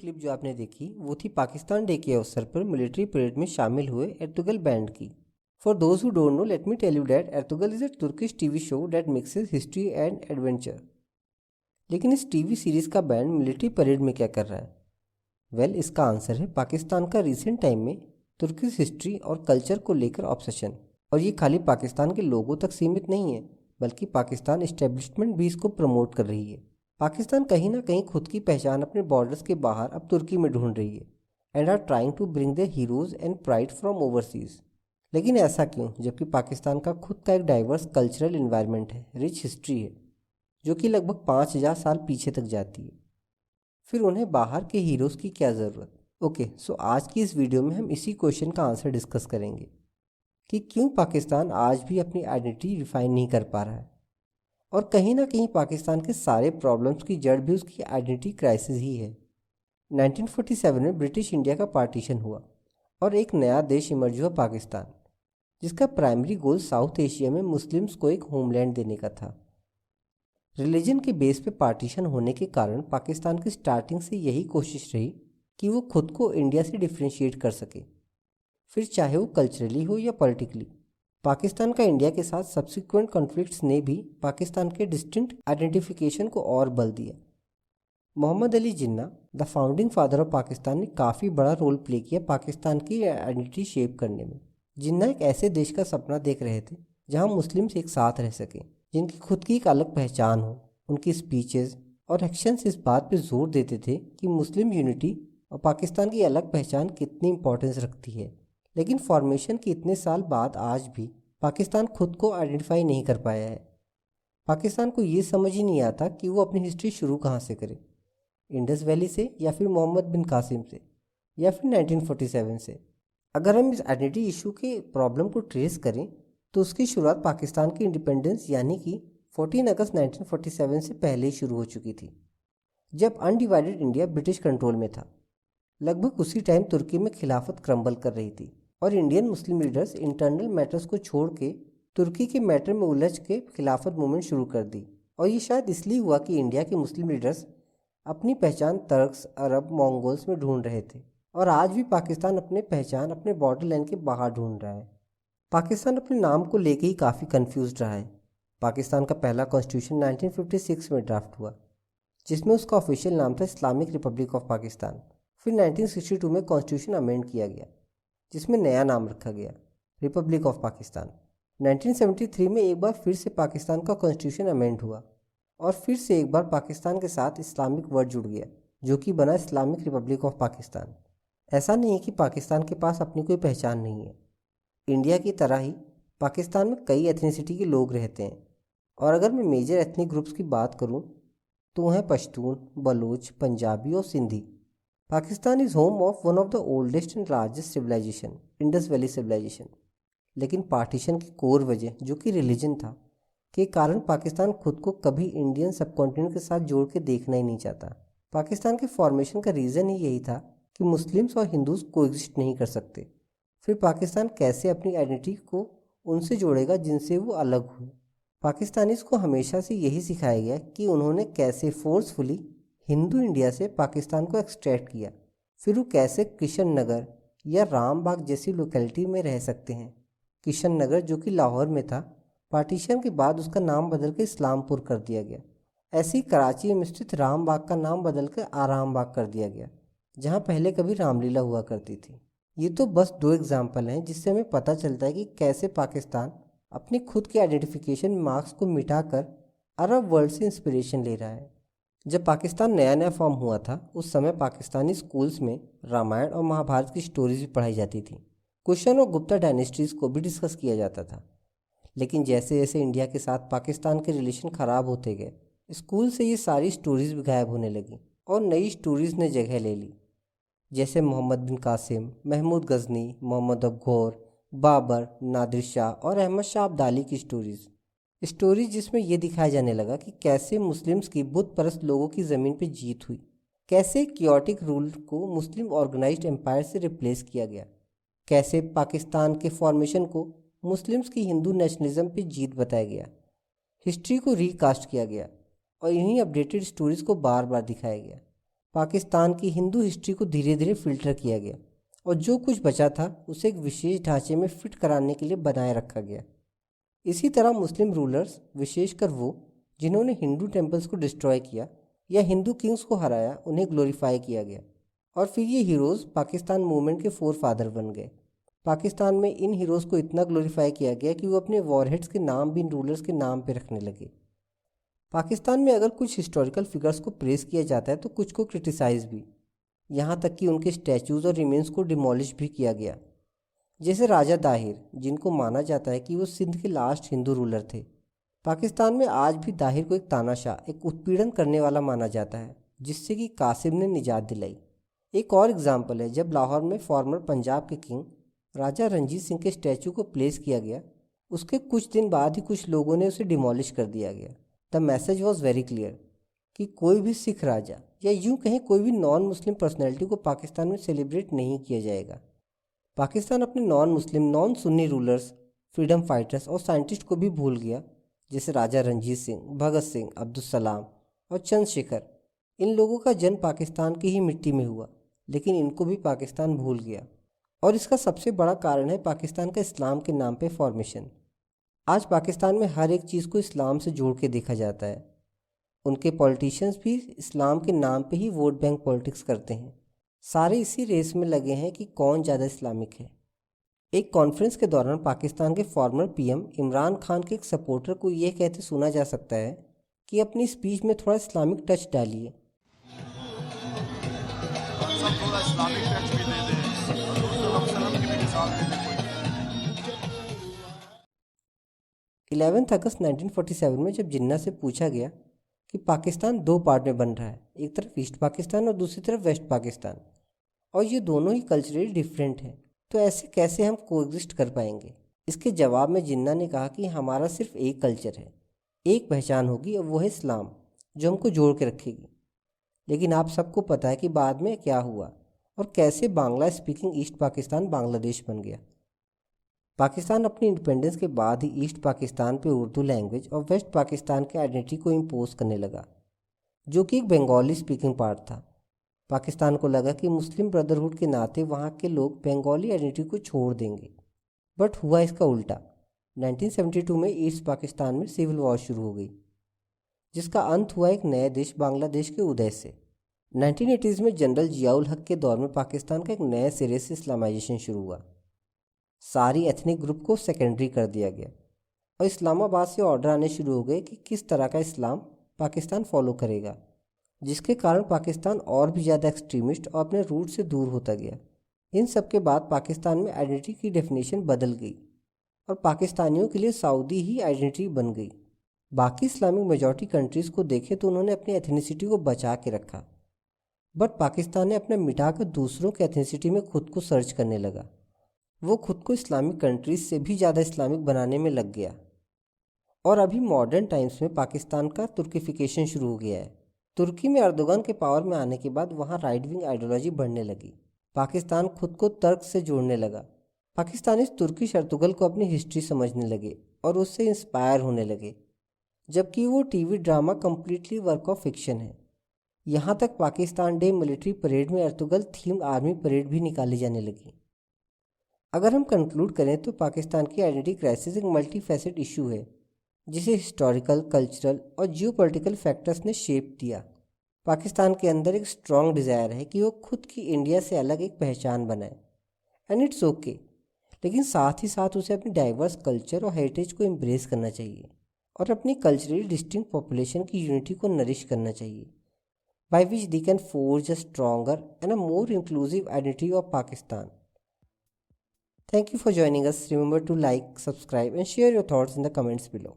Clip जो आपने देखी वो थी पाकिस्तान डे के अवसर पर मिलिट्री परेड में शामिल हुए एर्तुगल बैंड की। For those who don't know, let me tell you that Ertugrul is a Turkish TV show that mixes history and adventure. लेकिन इस टीवी सीरीज का बैंड मिलिट्री परेड में क्या कर रहा है? वेल, इसका आंसर है पाकिस्तान का रिसेंट टाइम में तुर्किश हिस्ट्री और कल्चर को लेकर ऑब्सेशन। और ये खाली पाकिस्तान के लोगों तक सीमित नहीं है, बल्कि पाकिस्तान इस्टेब्लिशमेंट भी इसको प्रमोट कर रही है। पाकिस्तान कहीं ना कहीं खुद की पहचान अपने बॉर्डर्स के बाहर अब तुर्की में ढूंढ रही है and are trying to bring the heroes and pride from overseas. लेकिन ऐसा क्यों, जबकि पाकिस्तान का खुद का एक डाइवर्स कल्चरल इन्वायरमेंट है, रिच हिस्ट्री है, जो कि लगभग 5000 साल पीछे तक जाती है। फिर उन्हें बाहर के हीरोज़ की क्या ज़रूरत? ओके, सो आज की इस वीडियो में हम इसी क्वेश्चन का आंसर डिस्कस करेंगे कि क्यों पाकिस्तान आज भी अपनी आइडेंटिटी डिफाइन नहीं कर पा रहा है। और कहीं ना कहीं पाकिस्तान के सारे प्रॉब्लम्स की जड़ भी उसकी आइडेंटिटी क्राइसिस ही है। 1947 में ब्रिटिश इंडिया का पार्टीशन हुआ और एक नया देश इमर्ज हुआ, पाकिस्तान, जिसका प्राइमरी गोल साउथ एशिया में मुस्लिम्स को एक होमलैंड देने का था। रिलीजन के बेस पे पार्टीशन होने के कारण पाकिस्तान की स्टार्टिंग से यही कोशिश रही कि वो खुद को इंडिया से डिफ्रेंशिएट कर सके, फिर चाहे वो कल्चरली हो या पॉलिटिकली। पाकिस्तान का इंडिया के साथ सब्सिक्वेंट कॉन्फ्लिक्ट्स ने भी पाकिस्तान के डिस्टिंक्ट आइडेंटिफिकेशन को और बल दिया। Mohammad Ali Jinnah, the founding father of Pakistan, ने काफ़ी बड़ा रोल प्ले किया पाकिस्तान की आइडेंटिटी शेप करने में। जिन्ना एक ऐसे देश का सपना देख रहे थे जहां मुस्लिम्स एक साथ रह सकें, जिनकी खुद की एक अलग पहचान हो। उनकी स्पीचेस और एक्शंस इस बात पर जोर देते थे कि मुस्लिम यूनिटी और पाकिस्तान की अलग पहचान कितनी इंपॉर्टेंस रखती है। लेकिन फॉर्मेशन के इतने साल बाद आज भी पाकिस्तान खुद को आइडेंटिफाई नहीं कर पाया है। पाकिस्तान को ये समझ ही नहीं आता कि वो अपनी हिस्ट्री शुरू कहाँ से करे, इंडस वैली से या फिर मोहम्मद बिन कासिम से या फिर 1947 से। अगर हम इस आइडेंटिटी इशू के प्रॉब्लम को ट्रेस करें तो उसकी शुरुआत पाकिस्तान की इंडिपेंडेंस यानी कि 14 अगस्त 1947 से पहले ही शुरू हो चुकी थी, जब अनडिवाइडेड इंडिया ब्रिटिश कंट्रोल में था। लगभग उसी टाइम तुर्की में खिलाफत क्रम्बल कर रही थी और Indian Muslim leaders internal matters को छोड़ के तुर्की के मैटर में उलझ के खिलाफत मूवमेंट शुरू कर दी। और ये शायद इसलिए हुआ कि इंडिया के मुस्लिम लीडर्स अपनी पहचान तर्क्स, अरब, मंगोल्स में ढूंढ रहे थे। और आज भी पाकिस्तान अपनी पहचान अपने बॉर्डर लाइन के बाहर ढूंढ रहा है। पाकिस्तान अपने नाम को लेके ही काफ़ी कंफ्यूज रहा है। पाकिस्तान का पहला कॉन्स्टिट्यूशन 1956 में ड्राफ्ट हुआ, जिसमें उसका ऑफिशियल नाम था इस्लामिक रिपब्लिक ऑफ पाकिस्तान। फिर 1962 में कॉन्स्टिट्यूशन अमेंड किया गया, जिसमें नया नाम रखा गया, रिपब्लिक ऑफ पाकिस्तान। 1973 में एक बार फिर से पाकिस्तान का कॉन्स्टिट्यूशन अमेंड हुआ और फिर से एक बार पाकिस्तान के साथ इस्लामिक वर्ड जुड़ गया, जो कि बना इस्लामिक रिपब्लिक ऑफ पाकिस्तान। ऐसा नहीं है कि पाकिस्तान के पास अपनी कोई पहचान नहीं है। इंडिया की तरह ही पाकिस्तान में कई एथनिसिटी के लोग रहते हैं, और अगर मैं मेजर एथनिक ग्रुप्स की बात करूं तो वह हैं पश्तून, बलूच, पंजाबी और Sindhi. Pakistan is home of one of the oldest and largest civilization, Indus valley civilization. लेकिन पार्टीशन की कोर वजह, जो कि रिलीजन था, के कारण पाकिस्तान खुद को कभी इंडियन सबकॉन्टिनेंट के साथ जोड़ के देखना ही नहीं चाहता। पाकिस्तान के फॉर्मेशन का रीज़न ही यही था कि मुस्लिम्स और हिंदूज कोएग्जिस्ट नहीं कर सकते। फिर पाकिस्तान कैसे अपनी आइडेंटिटी को उनसे जोड़ेगा जिनसे वो अलग हुए? पाकिस्तानीज़ को हमेशा से यही सिखाया गया कि उन्होंने कैसे फोर्सफुली हिंदू इंडिया से पाकिस्तान को एक्सट्रैक्ट किया, फिर वो कैसे किशन नगर या रामबाग जैसी लोकेलिटी में रह सकते हैं। किशन नगर, जो कि लाहौर में था, पार्टीशन के बाद उसका नाम बदल के इस्लामपुर कर दिया गया। ऐसे ही कराची में स्थित रामबाग का नाम बदल कर आराम बाग कर दिया गया, जहाँ पहले कभी रामलीला हुआ करती थी। ये तो बस दो एग्जाम्पल हैं जिससे हमें पता चलता है कि कैसे पाकिस्तान अपनी खुद के आइडेंटिफिकेशन मार्क्स को मिटाकर अरब वर्ल्ड से इंस्पिरेशन ले रहा है। जब पाकिस्तान नया नया फॉर्म हुआ था, उस समय पाकिस्तानी स्कूल्स में रामायण और महाभारत की स्टोरीज भी पढ़ाई जाती थी। कुशन और गुप्ता डायनेस्टीज़ को भी डिस्कस किया जाता था। लेकिन जैसे जैसे इंडिया के साथ पाकिस्तान के रिलेशन ख़राब होते गए, स्कूल से ये सारी स्टोरीज भी गायब होने लगी और नई स्टोरीज ने जगह ले ली, जैसे मोहम्मद बिन कासिम, महमूद गजनी, मोहम्मद अफगौर, बाबर, नादिर शाह और अहमद शाह अब्दाली की स्टोरीज जिसमें यह दिखाया जाने लगा कि कैसे मुस्लिम्स की बुत परस्त लोगों की ज़मीन पर जीत हुई, कैसे क्योटिक रूल को मुस्लिम ऑर्गेनाइज्ड एम्पायर से रिप्लेस किया गया, कैसे पाकिस्तान के फॉर्मेशन को मुस्लिम्स की हिंदू नेशनलिज्म पे जीत बताया गया, हिस्ट्री को रीकास्ट किया गया और इन्हीं अपडेटेड स्टोरीज को बार बार दिखाया गया। पाकिस्तान की हिंदू हिस्ट्री को धीरे धीरे फिल्टर किया गया और जो कुछ बचा था उसे एक विशेष ढांचे में फिट कराने के लिए बनाए रखा गया। इसी तरह मुस्लिम रूलर्स, विशेषकर वो जिन्होंने हिंदू टेम्पल्स को डिस्ट्रॉय किया या हिंदू किंग्स को हराया, उन्हें ग्लोरीफाई किया गया और फिर ये हीरोज़ पाकिस्तान मूवमेंट के फोर फादर बन गए। पाकिस्तान में इन हीरोज़ को इतना ग्लोरीफाई किया गया कि वो अपने वॉरहेड्स के नाम भी इन रूलर्स के नाम पे रखने लगे। पाकिस्तान में अगर कुछ हिस्टोरिकल फिगर्स को प्रेस किया जाता है तो कुछ को क्रिटिसाइज़ भी, यहाँ तक कि उनके स्टैचूज़ और रिमेन्स को डिमोलिश भी किया गया। जैसे राजा दाहिर, जिनको माना जाता है कि वो सिंध के लास्ट हिंदू रूलर थे। पाकिस्तान में आज भी दाहिर को एक तानाशाह, एक उत्पीड़न करने वाला माना जाता है, जिससे कि कासिम ने निजात दिलाई। एक और एग्जाम्पल है, जब लाहौर में फॉर्मर पंजाब के किंग राजा रंजीत सिंह के स्टैचू को प्लेस किया गया, उसके कुछ दिन बाद ही कुछ लोगों ने उसे डिमोलिश कर दिया गया। The message was very clear कि कोई भी सिख राजा या यूं कहें कोई भी नॉन मुस्लिम पर्सनैलिटी को पाकिस्तान में सेलिब्रेट नहीं किया जाएगा। पाकिस्तान अपने non Muslim, non Sunni rulers, freedom fighters और साइंटिस्ट को भी भूल गया, जैसे राजा रंजीत सिंह, भगत सिंह, अब्दुल सलाम और चंद्रशेखर। इन लोगों का जन्म पाकिस्तान की ही मिट्टी में हुआ, लेकिन इनको भी पाकिस्तान भूल गया। और इसका सबसे बड़ा कारण है पाकिस्तान का इस्लाम के नाम पे फॉर्मेशन। आज पाकिस्तान में हर एक चीज़ को इस्लाम से जोड़ के देखा जाता है। उनके पॉलिटिशियंस भी इस्लाम के नाम पे ही वोट बैंक पॉलिटिक्स करते हैं। सारे इसी रेस में लगे हैं कि कौन ज़्यादा इस्लामिक है। एक कॉन्फ्रेंस के दौरान पाकिस्तान के फॉर्मर पीएम इमरान खान के एक सपोर्टर को यह कहते सुना जा सकता है कि अपनी स्पीच में थोड़ा इस्लामिक टच डालिए। सब थोड़ा इस्लामिक टच भी दे दें, की भी मिसाल दे दें। 11 अगस्त 1947 में जब जिन्ना से पूछा गया कि पाकिस्तान दो पार्ट में बन रहा है, एक तरफ ईस्ट पाकिस्तान और दूसरी तरफ वेस्ट पाकिस्तान, और ये दोनों ही कल्चरली डिफरेंट हैं, तो ऐसे कैसे हम कोएग्जिस्ट कर पाएंगे। इसके जवाब में जिन्ना ने कहा कि हमारा सिर्फ एक कल्चर है, एक पहचान होगी और वो है इस्लाम, जो हमको जोड़ के रखेगी। लेकिन आप सबको पता है कि बाद में क्या हुआ और कैसे बांग्ला स्पीकिंग ईस्ट पाकिस्तान बांग्लादेश बन गया। पाकिस्तान अपनी इंडिपेंडेंस के बाद ही ईस्ट पाकिस्तान पे उर्दू लैंग्वेज और वेस्ट पाकिस्तान के आइडेंटिटी को इम्पोज करने लगा, जो कि एक बंगाली स्पीकिंग पार्ट था। पाकिस्तान को लगा कि मुस्लिम ब्रदरहुड के नाते वहाँ के लोग बंगाली आइडेंटिटी को छोड़ देंगे, बट हुआ इसका उल्टा। 1972 में ईस्ट पाकिस्तान में सिविल वॉर शुरू हो गई, जिसका अंत हुआ एक नए देश बांग्लादेश के उदय से। 1980s में जनरल जियाउल हक के दौर में पाकिस्तान का एक नए सिरे से इस्लामाइजेशन शुरू हुआ। सारी एथनिक ग्रुप को सेकेंडरी कर दिया गया और इस्लामाबाद से ऑर्डर आने शुरू हो गए कि किस तरह का इस्लाम पाकिस्तान फॉलो करेगा, जिसके कारण पाकिस्तान और भी ज़्यादा एक्सट्रीमिस्ट और अपने रूट से दूर होता गया। इन सब के बाद पाकिस्तान में आइडेंटिटी की डेफिनेशन बदल गई और पाकिस्तानियों के लिए सऊदी ही आइडेंटिटी बन गई। बाकी इस्लामिक मेजॉरिटी कंट्रीज़ को देखें तो उन्होंने अपनी एथनिसिटी को बचा के रखा, बट पाकिस्तान ने अपने मिटा कर दूसरों के एथनिसिटी में खुद को सर्च करने लगा। वो खुद को इस्लामिक कंट्रीज से भी ज़्यादा इस्लामिक बनाने में लग गया और अभी मॉडर्न टाइम्स में पाकिस्तान का तुर्किफिकेशन शुरू हो गया है। तुर्की में अर्दोगन के पावर में आने के बाद वहाँ राइट विंग आइडियोलॉजी बढ़ने लगी। पाकिस्तान खुद को तर्क से जोड़ने लगा। पाकिस्तानी तुर्किश अर्तुगल को अपनी हिस्ट्री समझने लगे और उससे इंस्पायर होने लगे, जबकि वो TV drama completely work of fiction है। यहाँ तक पाकिस्तान डे मिलिट्री परेड में अर्तुगल थीम आर्मी परेड भी निकाली जाने लगी। अगर हम कंक्लूड करें तो पाकिस्तान की आइडेंटिटी क्राइसिस एक मल्टी फैसेट इशू है, जिसे हिस्टोरिकल, कल्चरल और जियोपॉलिटिकल फैक्टर्स ने शेप दिया। पाकिस्तान के अंदर एक स्ट्रॉन्ग डिज़ायर है कि वो खुद की इंडिया से अलग एक पहचान बनाए, एंड इट्स ओके, लेकिन साथ ही साथ उसे अपनी डाइवर्स कल्चर और हेरिटेज को एम्ब्रेस करना चाहिए और अपनी कल्चरली डिस्टिंक्ट पॉपुलेशन की यूनिटी को नरिश करना चाहिए, by which they can forge a stronger and a more inclusive identity of Pakistan. Thank you for joining us. Remember to like, subscribe and share your thoughts in the comments below.